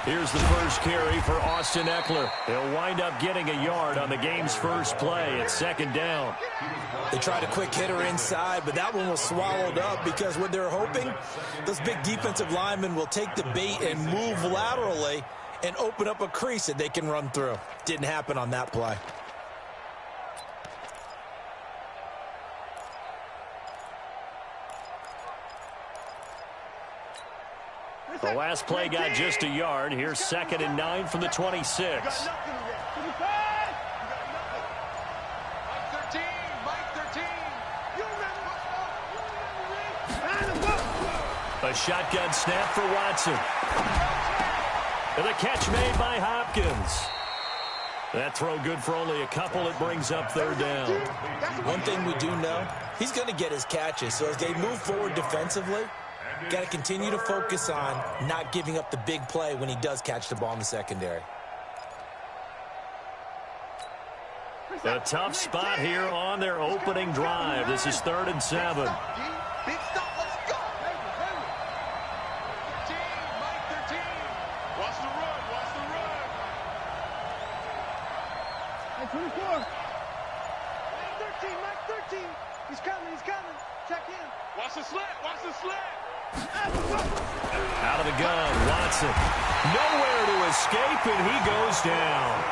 Here's the first carry for Austin Eckler. He'll wind up getting a yard on the game's first play. It's second down. They tried a quick hitter inside, but that one was swallowed up because what they're hoping, those big defensive linemen will take the bait and move laterally and open up a crease that they can run through. Didn't happen on that play. The last play got just a yard. Here's 2nd and 9 from the 26. A shotgun snap for Watson. And a catch made by Hopkins. That throw good for only a couple. It brings up 3rd down. One thing we do know, he's going to get his catches. So as they move forward defensively, got to continue to focus on not giving up the big play when he does catch the ball in the secondary. A tough spot here on their opening drive. This is 3rd and 7. Big stop, let's go. 13, Mike 13. Watch the run, watch the run. Hey, 24. Mike 13. He's coming. Check in. Watch the slant, watch the slant. Out of the gun, Watson. Nowhere to escape, and he goes down.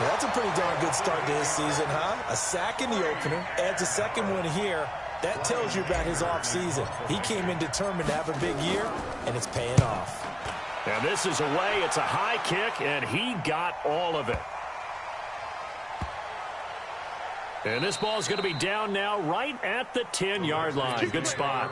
Well, that's a pretty darn good start to his season, huh? A sack in the opener, adds a second one here. That tells you about his offseason. He came in determined to have a big year, and it's paying off. And this is away. It's a high kick, and he got all of it. And this ball is going to be down now right at the 10-yard line. Good spot.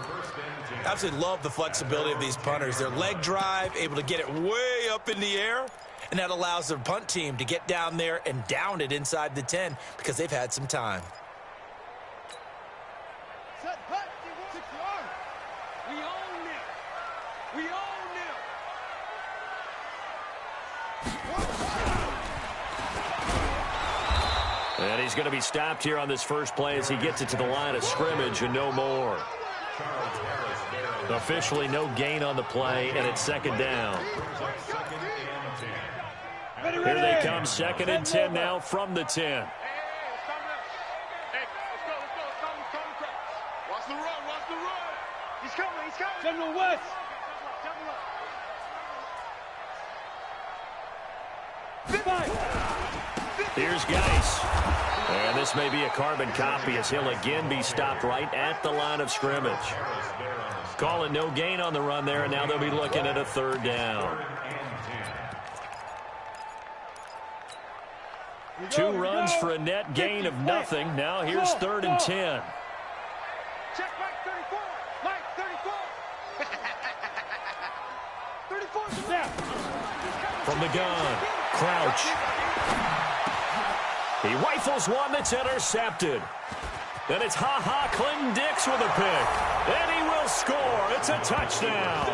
Absolutely love the flexibility of these punters. Their leg drive, able to get it way up in the air, and that allows their punt team to get down there and down it inside the 10 because they've had some time. Set punt. 6 yards. We own it. We own And he's going to be stopped here on this first play as he gets it to the line of scrimmage and no more. Officially no gain on the play, and it's 2nd down. Here they come, 2nd and 10 now from the 10. Hey, let's go. Watch the run, watch the run. He's coming. General West. Here's Geis. And this may be a carbon copy as he'll again be stopped right at the line of scrimmage. Calling no gain on the run there, and now they'll be looking at a 3rd down. 2 runs for a net gain of nothing. Now here's 3rd and 10. Check Mike 34. Mike 34. 34 snap. From the gun, Crouch. He rifles one that's intercepted. Then it's Clinton Dix with a pick. And he will score. It's a touchdown.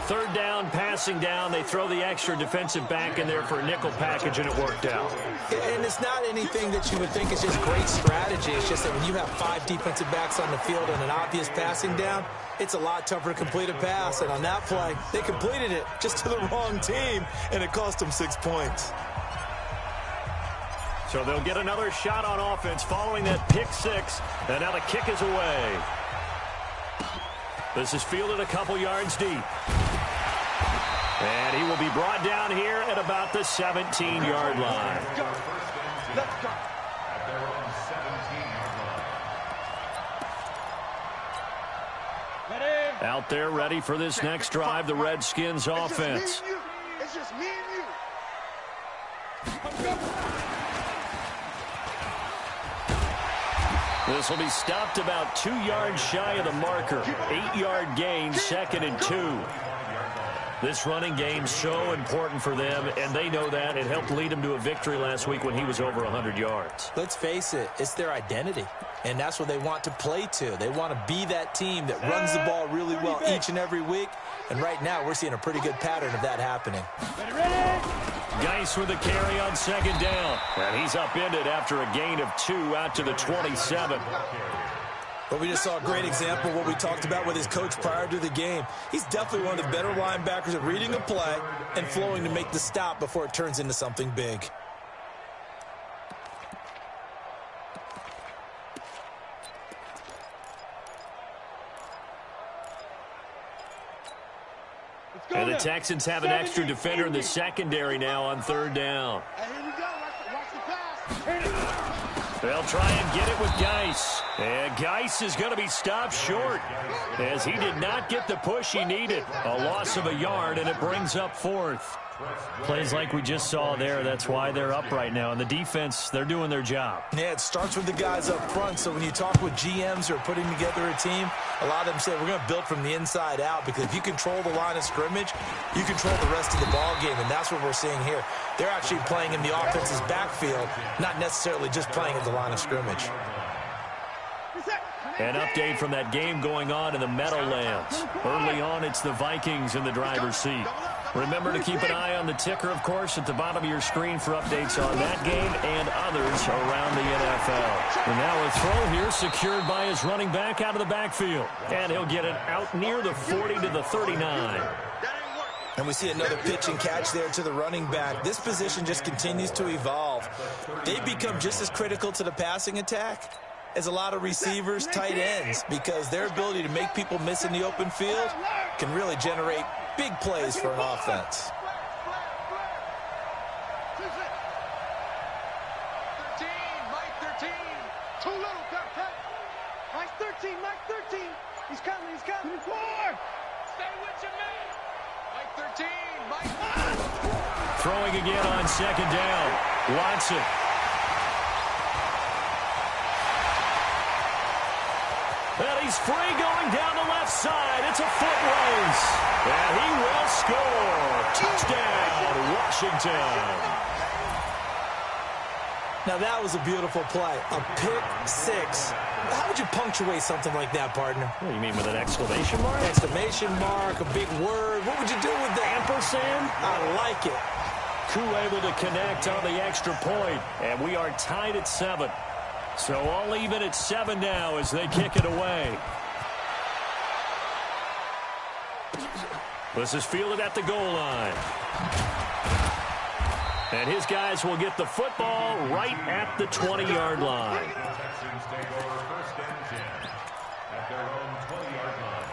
3rd down, passing down. They throw the extra defensive back in there for a nickel package, and it worked out. And it's not anything that you would think is just great strategy. It's just that when you have 5 defensive backs on the field and an obvious passing down, it's a lot tougher to complete a pass. And on that play, they completed it just to the wrong team, and it cost them 6 points. So they'll get another shot on offense following that pick 6, and now the kick is away. This is fielded a couple yards deep. And he will be brought down here at about the 17-yard line. Let's go. Out there ready for this next drive, the Redskins offense. It's just me and you. This will be stopped about 2 yards shy of the marker. 8-yard gain, 2nd and 2. This running game so important for them, and they know that. It helped lead them to a victory last week when he was over 100 yards. Let's face it, it's their identity, and that's what they want to play to. They want to be that team that runs the ball really well each and every week, and right now we're seeing a pretty good pattern of that happening. Geis with the carry on 2nd down, and he's upended after a gain of 2 out to the 27. But we just saw a great example of what we talked about with his coach prior to the game. He's definitely one of the better linebackers at reading a play and flowing to make the stop before it turns into something big. And the Texans have an extra defender in the secondary now on third down. Here we go. Watch the pass. They'll try and get it with Geis. And Geis is going to be stopped short as he did not get the push he needed. A loss of a yard, and it brings up fourth. Plays like we just saw there. That's why they're up right now. And the defense, they're doing their job. Yeah, it starts with the guys up front. So when you talk with GMs who are putting together a team, a lot of them say we're going to build from the inside out, because if you control the line of scrimmage, you control the rest of the ball game, and that's what we're seeing here. They're actually playing in the offense's backfield, not necessarily just playing at the line of scrimmage. An update from that game going on in the Meadowlands. Early on, it's the Vikings in the driver's seat. Remember to keep an eye on the ticker, of course, at the bottom of your screen for updates on that game and others around the NFL. And now a throw here secured by his running back out of the backfield. And he'll get it out near the 40 to the 39. And we see another pitch and catch there to the running back. This position just continues to evolve. They've become just as critical to the passing attack as a lot of receivers, tight ends, because their ability to make people miss in the open field can really generate big plays for an offense. 13, Mike 13. Too little, cut. Mike 13, Mike 13. He's coming. 4. Stay with your man. Mike 13, Mike. Throwing again on second down. Watson. And he's free going down the left side. It's a foot race. And he will score. Touchdown, Washington. Now that was a beautiful play. A pick six. How would you punctuate something like that, partner? What do you mean, with an exclamation mark? Exclamation mark, a big word. What would you do with that? Ampersand? I like it. Koo able to connect on the extra point. And we are tied at 7. So all even at 7 now as they kick it away. This is fielded at the goal line. And his guys will get the football right at the 20-yard line. Texans take over first and 10 at their own 20-yard line.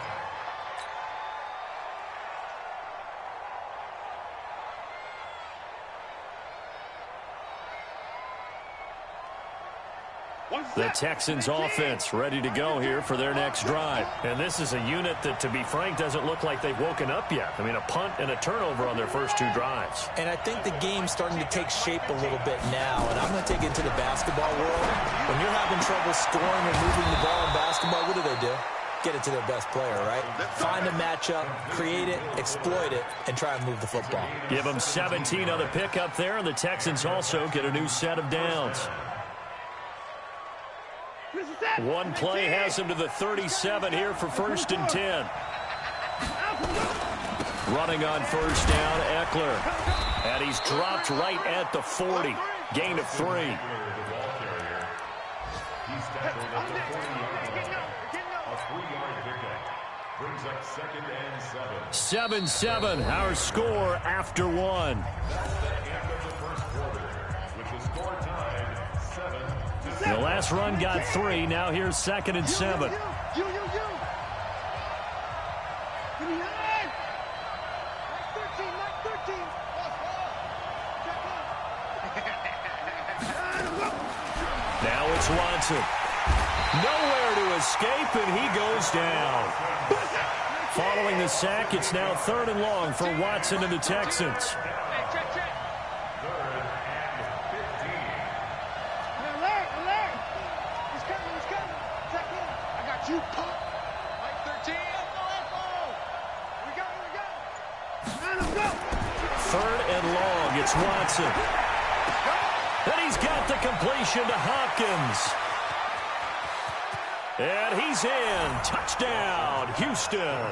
The Texans offense ready to go here for their next drive. And this is a unit that, to be frank, doesn't look like they've woken up yet. I mean, a punt and a turnover on their first 2 drives. And I think the game's starting to take shape a little bit now. And I'm going to take it into the basketball world. When you're having trouble scoring or moving the ball in basketball, what do? Get it to their best player, right? Find a matchup, create it, exploit it, and try and move the football. Give them 17 on the pickup there, and the Texans also get a new set of downs. One play has him to the 37 here for first and 10. Running on first down, Eckler. And he's dropped right at the 40. Gain of 3. He's tackled at the 40-yard line. A 3-yard pickup brings up second and 7. 7-7, our score after 1. That's the end of the first quarter, with the score tied 7-7. The last run got 3. Now here's second and 7. You. Give me 9. Mike 13. Now it's Watson. Nowhere to escape, and he goes down. Following the sack, it's now 3rd and long for Watson and the Texans. You pump. Mike 13. We go. Let's go. 3rd and long, it's Watson. And he's got the completion to Hopkins. And he's in. Touchdown, Houston.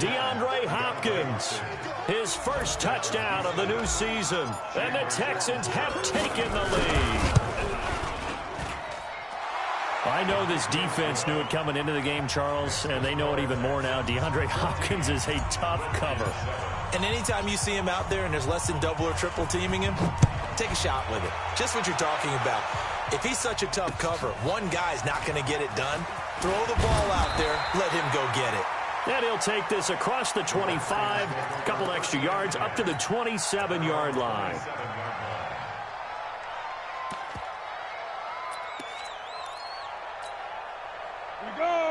DeAndre Hopkins, his first touchdown of the new season. And the Texans have taken the lead. I know this defense knew it coming into the game, Charles, and they know it even more now. DeAndre Hopkins is a tough cover. And anytime you see him out there and there's less than double or triple teaming him, take a shot with it. Just what you're talking about. If he's such a tough cover, one guy's not going to get it done. Throw the ball out there. Let him go get it. And he'll take this across the 25, a couple extra yards, up to the 27-yard line.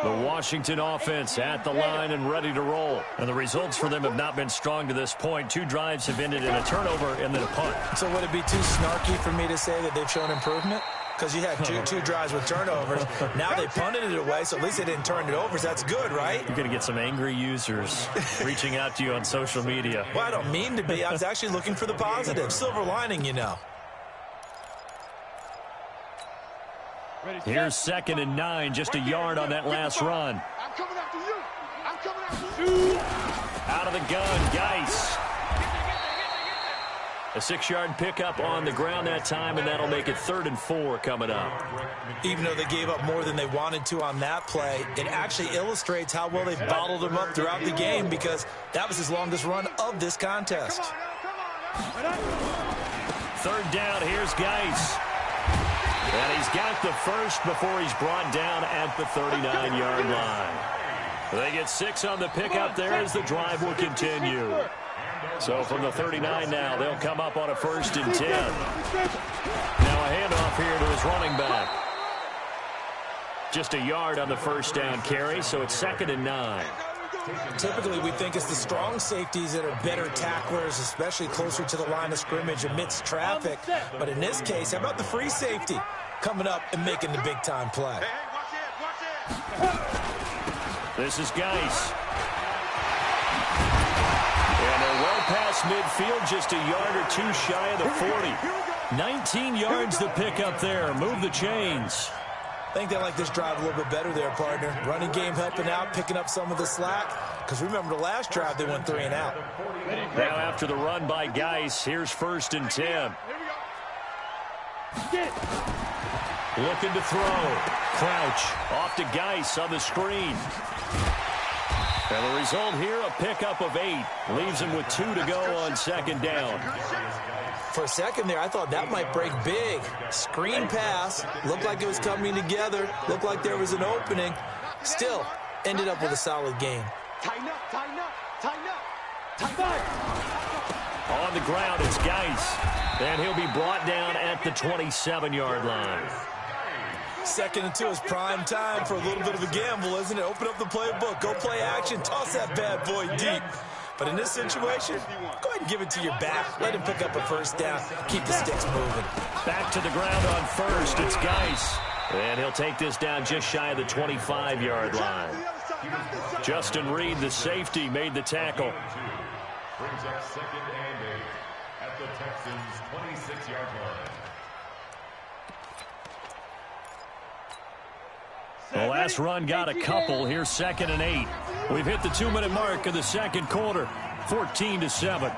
The Washington offense at the line and ready to roll. And the results for them have not been strong to this point. 2 drives have ended in a turnover and then a punt. So would it be too snarky for me to say that they've shown improvement? Because you had two drives with turnovers. Now they punted it away, so at least they didn't turn it over. So that's good, right? You're going to get some angry users reaching out to you on social media. Well, I don't mean to be. I was actually looking for the positive. Silver lining, you know. Here's 2nd and 9, just a yard on that last run. I'm coming after you. I'm coming after you. Out of the gun, Geis. A 6-yard pickup on the ground that time, and that'll make it 3rd and 4 coming up. Even though they gave up more than they wanted to on that play, it actually illustrates how well they bottled him up throughout the game, because that was his longest run of this contest. 3rd down, here's Geis. And he's got the first before he's brought down at the 39-yard line. They get 6 on the pickup there as the drive will continue. So from the 39 now, they'll come up on a 1st and 10. Now a handoff here to his running back. Just a yard on the 1st down carry, so it's 2nd and 9. Typically, we think it's the strong safeties that are better tacklers, especially closer to the line of scrimmage amidst traffic. But in this case, how about the free safety coming up and making the big-time play? This is Geis. And they're well past midfield, just a yard or 2 shy of the 40. 19 yards to pick up there. Move the chains. I think they like this drive a little bit better there, partner. Running game helping out, picking up some of the slack. Because remember, the last drive, they went 3 and out. Now after the run by Geis, here's 1st and 10. Looking to throw. Crouch off to Geis on the screen. And the result here, a pickup of 8. Leaves him with 2 to go on 2nd down. For a second there, I thought that might break big. Screen pass. Looked like it was coming together. Looked like there was an opening. Still, ended up with a solid game. Tighten up, tighten up, tighten up, tighten up. On the ground, it's Geis. And he'll be brought down at the 27-yard line. 2nd and 2 is prime time for a little bit of a gamble, isn't it? Open up the playbook. Go play action. Toss that bad boy deep. But in this situation, go ahead and give it to your back. Let him pick up a 1st down. Keep the sticks moving. Back to the ground on 1st. It's Geis. And he'll take this down just shy of the 25-yard line. Justin Reed, the safety, made the tackle. Brings up 2nd and 8 at the Texans' 26-yard line. The last run got a couple. Here's 2nd and 8. We've hit the 2-minute mark of the 2nd quarter. 14-7.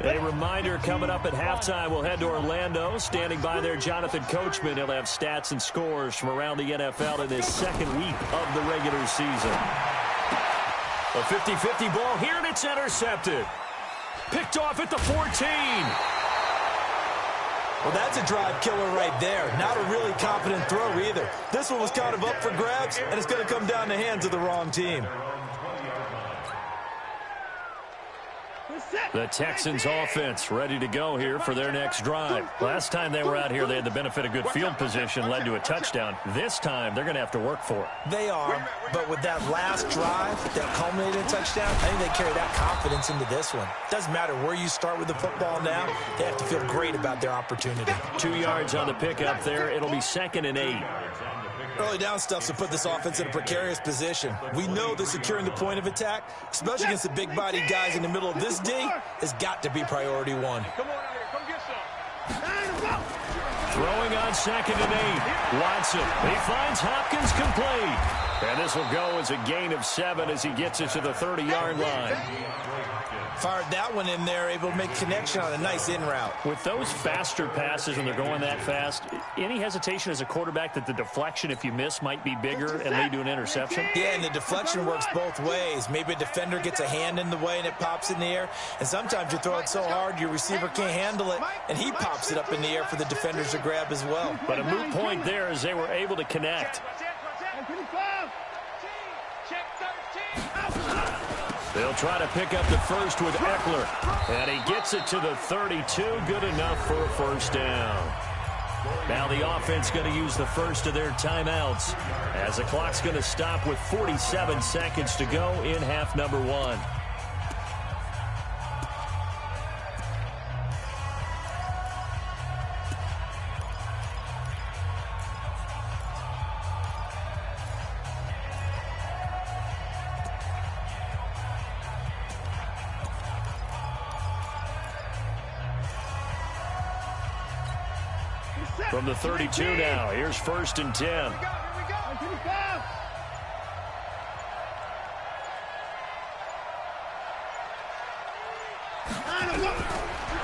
A reminder coming up at halftime. We'll head to Orlando. Standing by there, Jonathan Coachman. He'll have stats and scores from around the NFL in this 2nd week of the regular season. A 50-50 ball here, and it's intercepted. Picked off at the 14. Well, that's a drive killer right there. Not a really confident throw either. This one was kind of up for grabs, and it's going to come down the hands of the wrong team. The Texans offense ready to go here for their next drive. Last time they were out here, they had the benefit of good field position, led to a touchdown. This time, they're going to have to work for it. They are, but with that last drive that culminated in a touchdown, I think they carry that confidence into this one. Doesn't matter where you start with the football now, they have to feel great about their opportunity. 2 yards on the pickup there. It'll be 2nd and 8. Early down stuff to put this offense in a precarious position. We know that securing the point of attack, especially against the big-bodied guys in the middle of this D, has got to be priority 1. Come on out here. Come get some. Throwing on 2nd and 8. Watson. He finds Hopkins complete. And this will go as a gain of 7 as he gets it to the 30-yard line. Fired that one in there, able to make connection on a nice in route. With those faster passes and they're going that fast, any hesitation as a quarterback that the deflection, if you miss, might be bigger and lead to an interception? Yeah, and the deflection works both ways. Maybe a defender gets a hand in the way and it pops in the air. And sometimes you throw it so hard your receiver can't handle it, and he pops it up in the air for the defenders to grab as well. But a moot point there as they were able to connect. They'll try to pick up the first with Eckler. And he gets it to the 32. Good enough for a first down. Now the offense going to use the first of their timeouts as the clock's going to stop with 47 seconds to go in half number 1. From the 32 now, here's 1st and 10.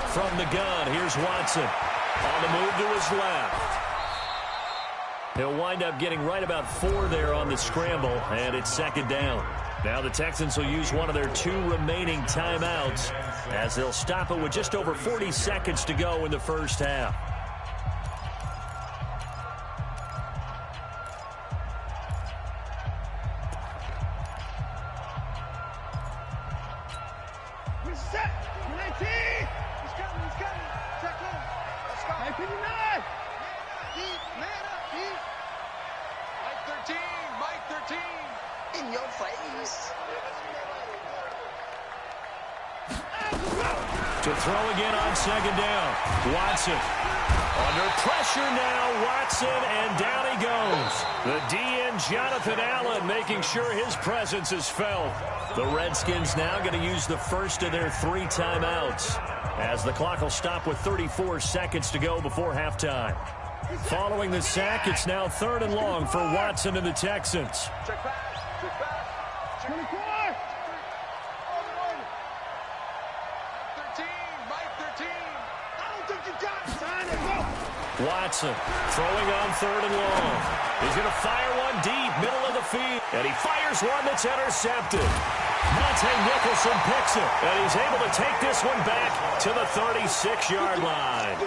From the gun, here's Watson. On the move to his left. He'll wind up getting right about 4 there on the scramble, and it's 2nd down. Now the Texans will use one of their 2 remaining timeouts as they'll stop it with just over 40 seconds to go in the first half. To throw again on 2nd down. Watson. Under pressure now, Watson, and down he goes. The DN, Jonathan Allen, making sure his presence is felt. The Redskins now going to use the first of their 3 timeouts as the clock will stop with 34 seconds to go before halftime. Following the sack, it's now 3rd and long for Watson and the Texans. Watson throwing on 3rd and long. He's going to fire one deep, middle of the field. And he fires one that's intercepted. Monte Nicholson picks it. And he's able to take this one back to the 36-yard line.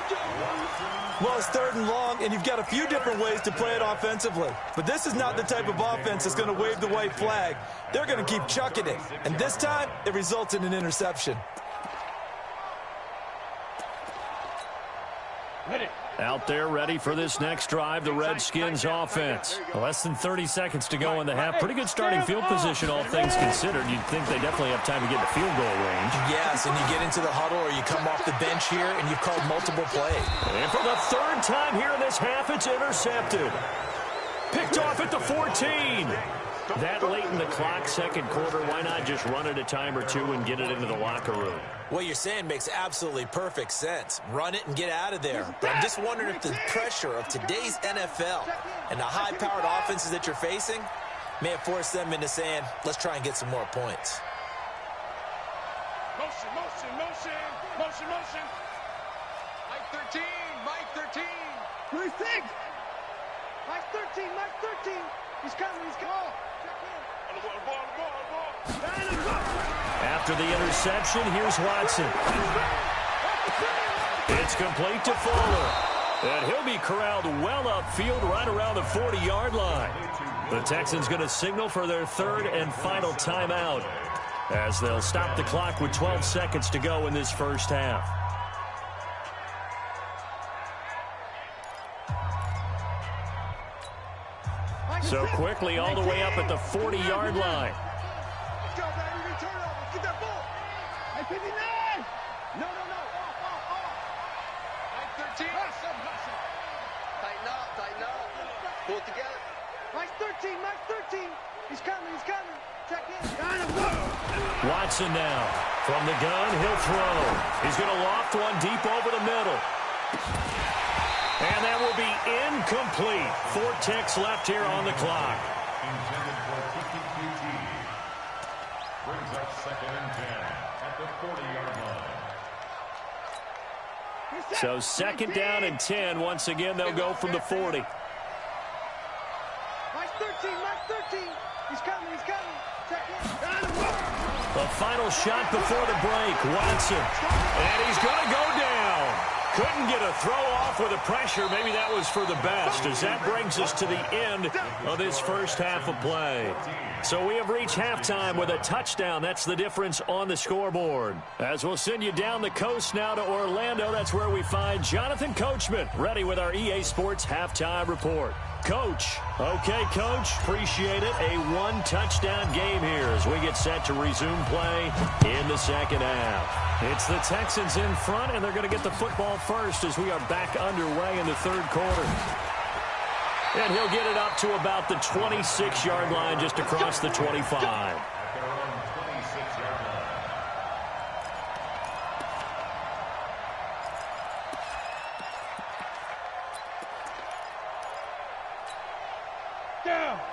Well, it's 3rd and long, and you've got a few different ways to play it offensively. But this is not the type of offense that's going to wave the white flag. They're going to keep chucking it. And this time, it results in an interception. Out there ready for this next drive, the Redskins offense. Less than 30 seconds to go in the half. Pretty good starting field position, all things considered. You'd think they definitely have time to get the field goal range. Yes, and you get into the huddle or you come off the bench here and you've called multiple plays. And for the 3rd time here in this half, it's intercepted. Picked off at the 14. That late in the clock, 2nd quarter, why not just run it a time or 2 and get it into the locker room? What you're saying makes absolutely perfect sense. Run it and get out of there. But I'm just wondering if the pressure of today's NFL and the high-powered offenses that you're facing may have forced them into saying, let's try and get some more points. Motion, motion, motion, motion, motion. Mike 13, Mike 13. 26. Mike 13, Mike 13. He's coming, he's coming. After the interception, here's Watson. It's complete to Fuller. And he'll be corralled well upfield right around the 40-yard line. The Texans going to signal for their 3rd and final timeout as they'll stop the clock with 12 seconds to go in this first half. So quickly all the way up at the 40-yard line. Let's go, baby. Return over. Get that ball. Mike 59. No. Mike 13. Tighten up. Pull it together. Mike 13, Mike 13. He's coming. Check in. Watson now. From the gun, he'll throw. He's going to loft one deep over the middle. And that will be incomplete. 4 ticks left here on the clock. intended for TTQT. Brings up 2nd and 10 at the 40-yard line. So 2nd down and 10. Once again, they'll go from the 40. Mike 13, Mike 13. He's coming, he's coming. Check in. The final shot before the break. Watson. And he's going to go down. Couldn't get a throw off with the pressure. Maybe that was for the best, as that brings us to the end of this first half of play. So we have reached halftime with a touchdown. That's the difference on the scoreboard. As we'll send you down the coast now to Orlando, that's where we find Jonathan Coachman, ready with our EA Sports halftime report. Coach. Okay, Coach. Appreciate it. A one-touchdown game here as we get set to resume play in the second half. It's the Texans in front, and they're going to get the football first as we are back underway in the third quarter. And he'll get it up to about the 26-yard line, just across the 25.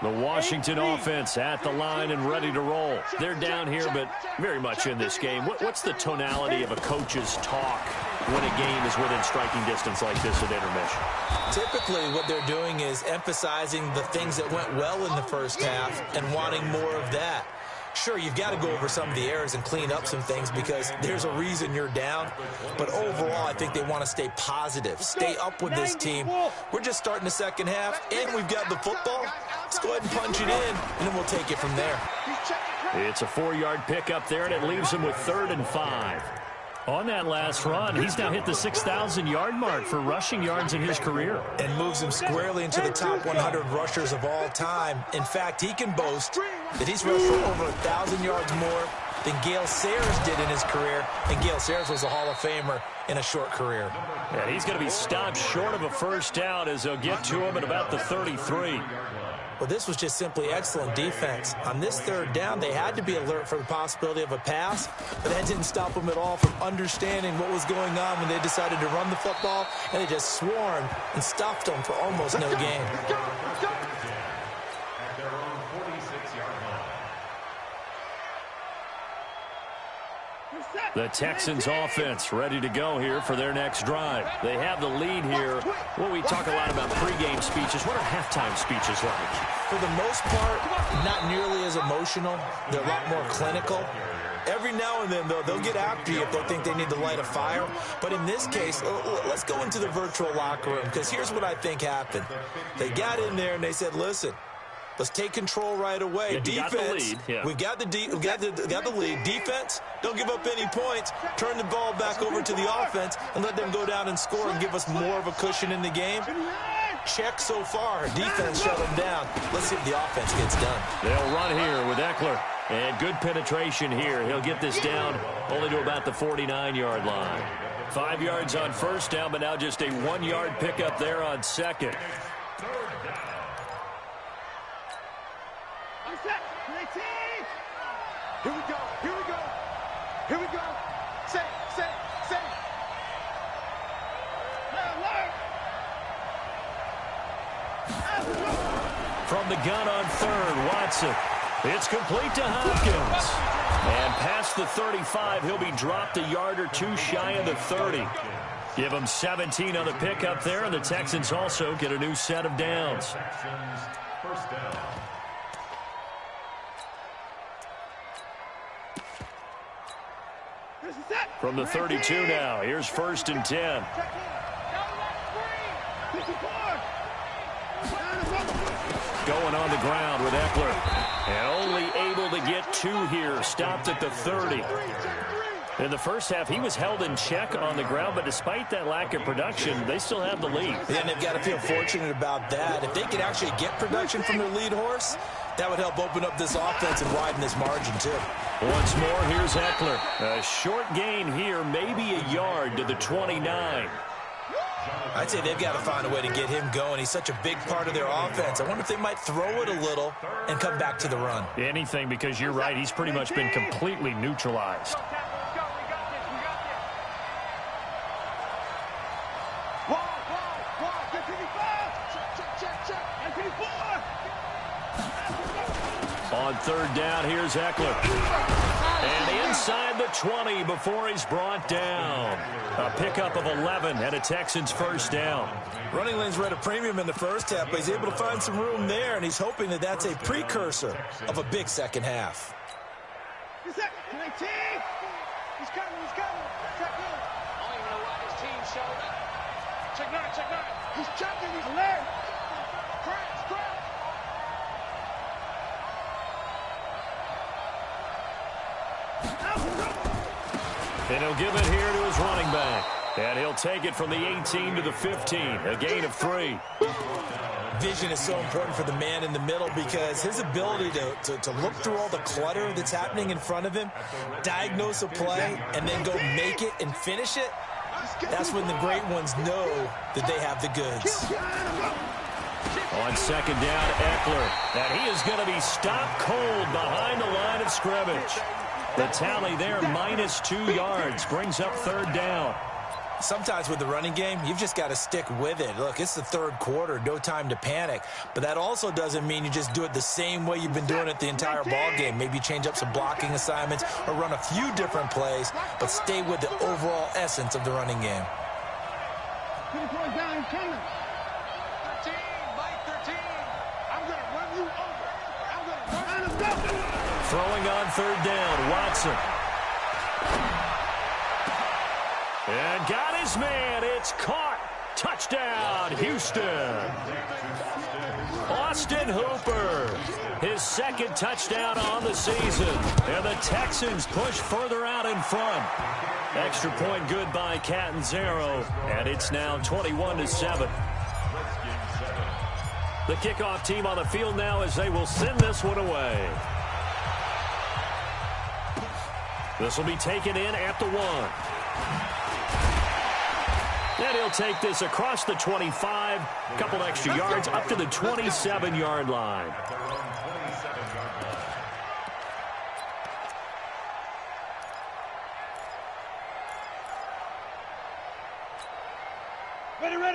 The Washington offense at the line and ready to roll. They're down here, but very much in this game. What's the tonality of a coach's talk when a game is within striking distance like this at intermission? Typically, what they're doing is emphasizing the things that went well in the first half and wanting more of that. Sure, you've got to go over some of the errors and clean up some things because there's a reason you're down. But overall, I think they want to stay positive, stay up with this team. We're just starting the second half, and we've got the football. Let's go ahead and punch it in, and then we'll take it from there. It's a 4-yard pickup there, and it leaves him with 3rd and 5. On that last run, he's now hit the 6,000-yard mark for rushing yards in his career. And moves him squarely into the top 100 rushers of all time. In fact, he can boast that he's rushed for over 1,000 yards more than Gale Sayers did in his career. And Gale Sayers was a Hall of Famer in a short career. And he's going to be stopped short of a first down as they'll get to him at about the 33. Well, this was just simply excellent defense. On this 3rd down, they had to be alert for the possibility of a pass, but that didn't stop them at all from understanding what was going on when they decided to run the football, and they just swarmed and stuffed them for almost no gain. The Texans offense ready to go here for their next drive. They have the lead here. Well, we talk a lot about pregame speeches. What are halftime speeches like? For the most part, not nearly as emotional. They're a lot more clinical. Every now and then, though, they'll get after you if they think they need to light a fire. But in this case, let's go into the virtual locker room, because here's what I think happened. They got in there and they said, listen, let's take control right away. Yeah, defense, we got the lead. Defense, don't give up any points. Turn the ball back over to the offense and let them go down and score and give us more of a cushion in the game. Check so far. Defense shut them down. Let's see if the offense gets done. They'll run here with Eckler. And good penetration here. He'll get this down only to about the 49-yard line. 5 yards on first down, but now just a 1-yard pickup there on second. Here we go, here we go, here we go. Say. From the gun on 3rd, Watson. It's complete to Hopkins. And past the 35, he'll be dropped a yard or two shy of the 30. Give him 17 on the pickup there, and the Texans also get a new set of downs. First down. From the 32 now, here's 1st and 10. Going on the ground with Eckler. And only able to get 2 here. Stopped at the 30. In the first half, he was held in check on the ground, but despite that lack of production, they still have the lead. Yeah, and they've got to feel fortunate about that. If they could actually get production from their lead horse, that would help open up this offense and widen this margin, too. Once more, here's Eckler. A short gain here, maybe a yard to the 29. I'd say they've got to find a way to get him going. He's such a big part of their offense. I wonder if they might throw it a little and come back to the run. Anything, because you're right. He's pretty much been completely neutralized. Check. On third down, here's Eckler. And inside the 20 before he's brought down. A pickup of 11 and a Texans first down. Running lanes were at a premium in the first half, but he's able to find some room there, and he's hoping that that's a precursor of a big second half. He's coming, he's coming. Check nine. I don't even know why this team showed up. Check nine. He's checking his leg. Crash. And he'll give it here to his running back. And he'll take it from the 18 to the 15, a gain of 3. Vision is so important for the man in the middle because his ability to look through all the clutter that's happening in front of him, diagnose a play, and then go make it and finish it, that's when the great ones know that they have the goods. On second down, Eckler. And he is going to be stopped cold behind the line of scrimmage. The tally there, -2 yards, brings up third down. Sometimes with the running game, you've just got to stick with it. Look, it's the third quarter, no time to panic. But that also doesn't mean you just do it the same way you've been doing it the entire ball game. Maybe change up some blocking assignments or run a few different plays, but stay with the overall essence of the running game. 3-point down coming. 13, Mike 13. I'm going to run you over. I'm going to run you over. Throwing on third down, Watson. And got his man. It's caught. Touchdown, Houston. Austin Hooper, his second touchdown on the season. And the Texans push further out in front. Extra point good by Catanzaro. And it's now 21-7. The kickoff team on the field now as they will send this one away. This will be taken in at the 1. And he'll take this across the 25, a couple extra yards up to the 27-yard line.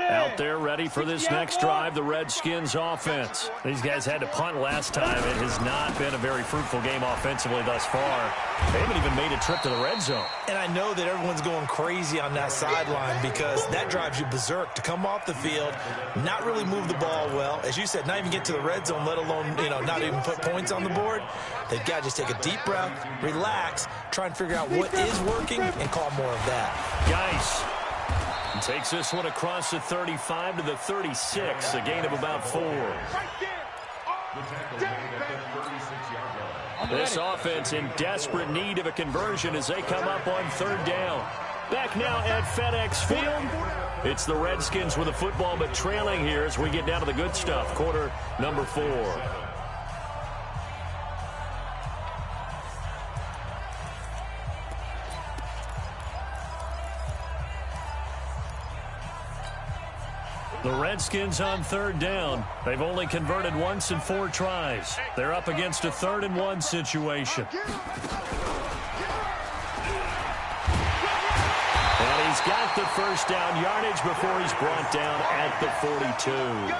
Out there ready for this next drive, the Redskins offense. These guys had to punt last time. It has not been a very fruitful game offensively thus far. They haven't even made a trip to the red zone. And I know that everyone's going crazy on that sideline because that drives you berserk to come off the field, not really move the ball well. As you said, not even get to the red zone, let alone, not even put points on the board. They've got to just take a deep breath, relax, try and figure out what is working and call more of that. Guys. Takes this one across the 35 to the 36, a gain of about 4. This offense in desperate need of a conversion as they come up on third down. Back now at FedEx Field. It's the Redskins with the football, but trailing here as we get down to the good stuff. Quarter number 4. The Redskins on third down. They've only converted once in 4 tries. They're up against a 3rd and 1 situation. And he's got the first down yardage before he's brought down at the 42.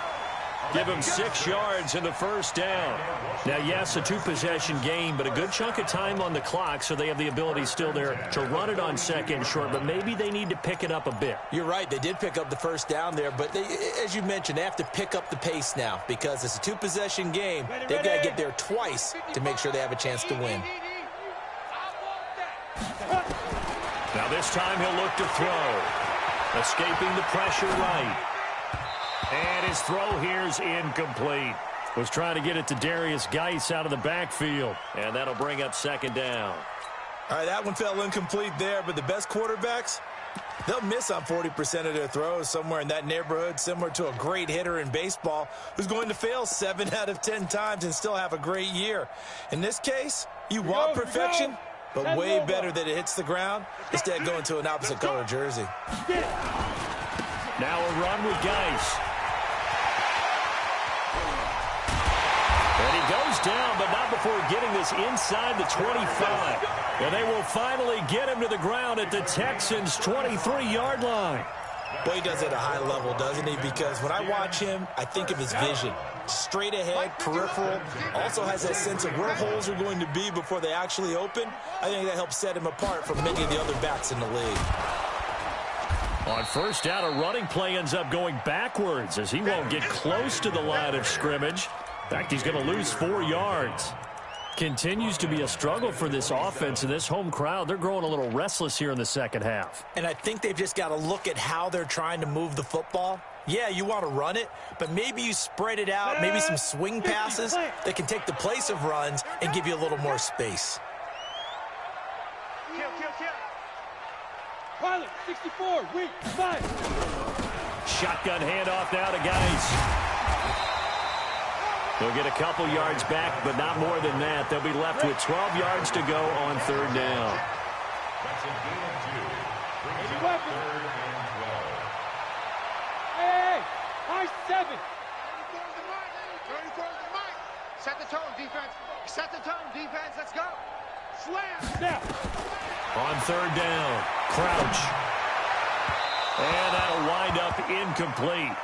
Give him 6 yards in the first down. Now, yes, a 2-possession game, but a good chunk of time on the clock, so they have the ability still there to run it on second short, but maybe they need to pick it up a bit. You're right. They did pick up the first down there, but they, as you mentioned, they have to pick up the pace now because it's a 2-possession game. They've got to get there twice to make sure they have a chance to win. Now this time he'll look to throw. Escaping the pressure right. And his throw here's incomplete. Was trying to get it to Darius Geis out of the backfield. And that'll bring up second down. All right, that one fell incomplete there, but the best quarterbacks, they'll miss on 40% of their throws, somewhere in that neighborhood, similar to a great hitter in baseball who's going to fail 7 out of 10 times and still have a great year. In this case, you want perfection, but way better that it hits the ground instead of going to an opposite color jersey. Now a run with Geis. And he goes down, but not before getting this inside the 25. And they will finally get him to the ground at the Texans' 23-yard line. Well, he does it at a high level, doesn't he? Because when I watch him, I think of his vision. Straight ahead, peripheral. Also has that sense of where holes are going to be before they actually open. I think that helps set him apart from many of the other backs in the league. On first down, a running play ends up going backwards as he won't get close to the line of scrimmage. In fact, he's going to lose 4 yards. Continues to be a struggle for this offense and this home crowd. They're growing a little restless here in the second half. And I think they've just got to look at how they're trying to move the football. Yeah, you want to run it, but maybe you spread it out, maybe some swing passes that can take the place of runs and give you a little more space. Kill. Pilot, 64, weak, 5. Shotgun handoff now to Geis. They'll get a couple yards back, but not more than that. They'll be left with 12 yards to go on third down. That's a gain of 2. Brings up 3rd and 12. Hey, high 7. 34's the mic. Set the tone, defense. Set the tone, defense. Let's go. Slam. Snap. On third down, Crouch. And that'll wind up incomplete.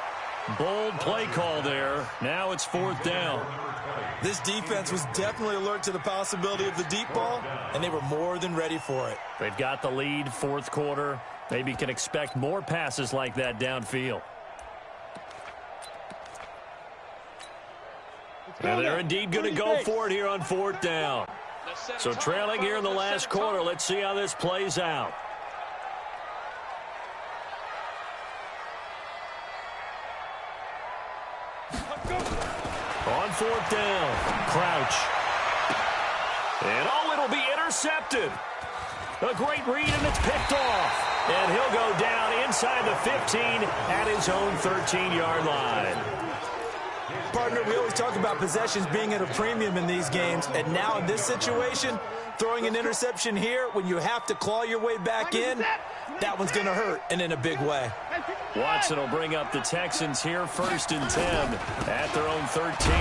Bold play call there. Now it's 4th down. This defense was definitely alert to the possibility of the deep ball, and they were more than ready for it. They've got the lead, 4th quarter. Maybe can expect more passes like that downfield. And they're indeed going to go for it here on 4th down. So trailing here in the last quarter. Let's see how this plays out. On 4th down, Crouch. And it'll be intercepted. A great read, and it's picked off. And he'll go down inside the 15 at his own 13-yard line. Partner, we always talk about possessions being at a premium in these games, and now in this situation, throwing an interception here when you have to claw your way back in, that one's going to hurt, and in a big way. Watson will bring up the Texans here, 1st and 10 at their own 13.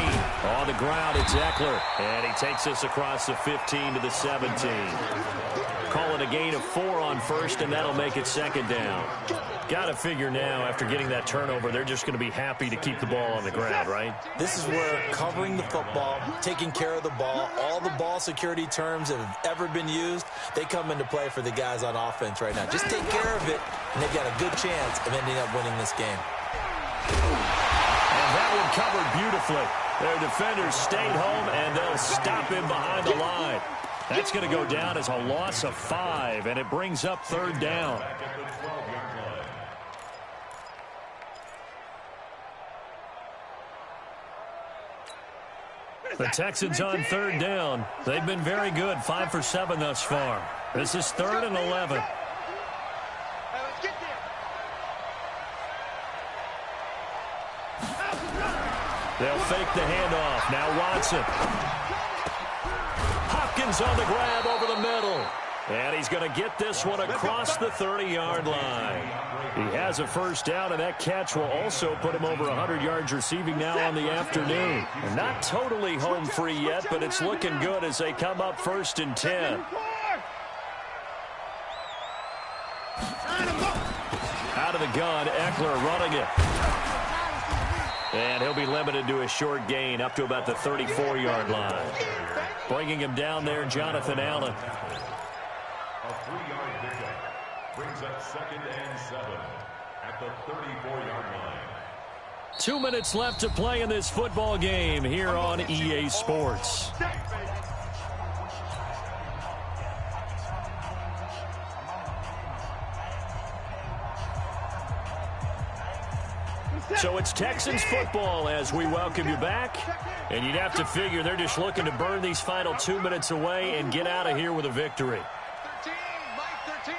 On the ground, it's Eckler, and he takes us across the 15 to the 17. Call it a gain of 4 on 1st, and that'll make it 2nd down. Got to figure now, after getting that turnover, they're just going to be happy to keep the ball on the ground, right? This is where covering the football, taking care of the ball, all the ball security terms that have ever been used, they come into play for the guys on offense right now. Just take care of it, and they've got a good chance of ending up winning this game. And that one covered beautifully. Their defenders stayed home, and they'll stop him behind the line. That's going to go down as a loss of 5, and it brings up 3rd down. The Texans on 3rd down. They've been very good, 5 for 7 thus far. This is 3rd and 11. They'll fake the handoff. Now Watson. Hopkins on the grab over the middle. And he's going to get this one across the 30-yard line. He has a 1st down, and that catch will also put him over 100 yards receiving now on the afternoon. And not totally home free yet, but it's looking good as they come up 1st and 10. Out of the gun, Eckler running it. And he'll be limited to a short gain up to about the 34-yard line. Bringing him down there, Jonathan Allen. A 3-yard pickup brings up 2nd and 7 at the 34-yard line. 2 minutes left to play in this football game here on EA Sports. So it's Texans football as we welcome you back. And you'd have to figure they're just looking to burn these final 2 minutes away and get out of here with a victory. 13, Mike 13.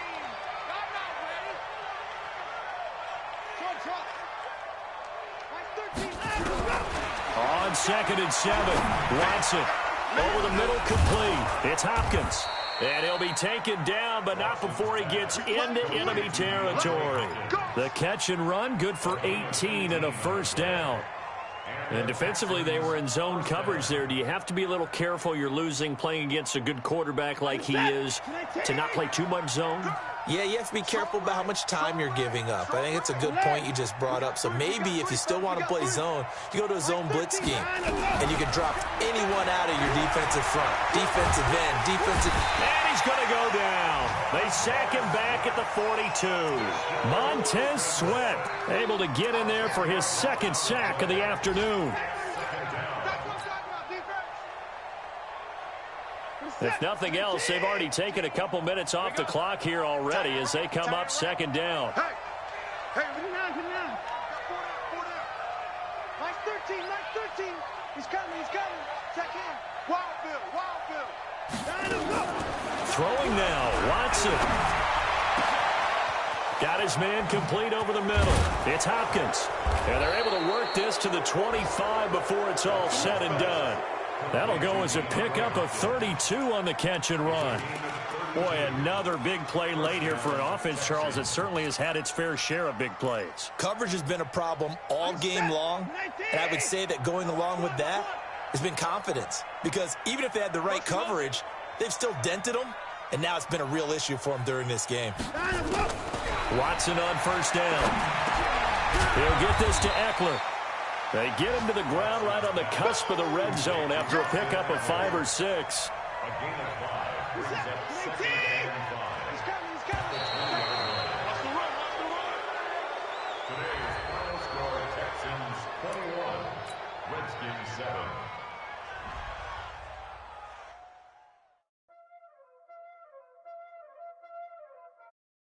I'm not ready. On 2nd and 7, Watson over the middle, complete. It's Hopkins. And he'll be taken down, but not before he gets into enemy territory. The catch and run, good for 18 and a 1st down. And defensively, they were in zone coverage there. Do you have to be a little careful? You're losing, playing against a good quarterback like he is, to not play too much zone? Yeah, you have to be careful about how much time you're giving up. I think it's a good point you just brought up. So maybe if you still want to play zone, you go to a zone blitz scheme, and you can drop anyone out of your defensive front, defensive end, defensive. And he's going to go down. They sack him back at the 42. Montez Sweat able to get in there for his second sack of the afternoon. If nothing else, they've already taken a couple minutes off the clock here already as they come up second down. Hey, get down. Mike 13, Mike 13. He's coming. Check in. Wild Bill. Throwing now, Watson. Got his man complete over the middle. It's Hopkins. And they're able to work this to the 25 before it's all said and done. That'll go as a pickup of 32 on the catch and run. Boy, another big play late here for an offense, Charles, that certainly has had its fair share of big plays. Coverage has been a problem all game long, and I would say that going along with that has been confidence. Because even if they had the right coverage, they've still dented them, and now it's been a real issue for them during this game. Watson on first down. He'll get this to Eckler. They get him to the ground right on the cusp of the red zone after a pickup of 5 or 6. A gain of 5. Brings up second and 5.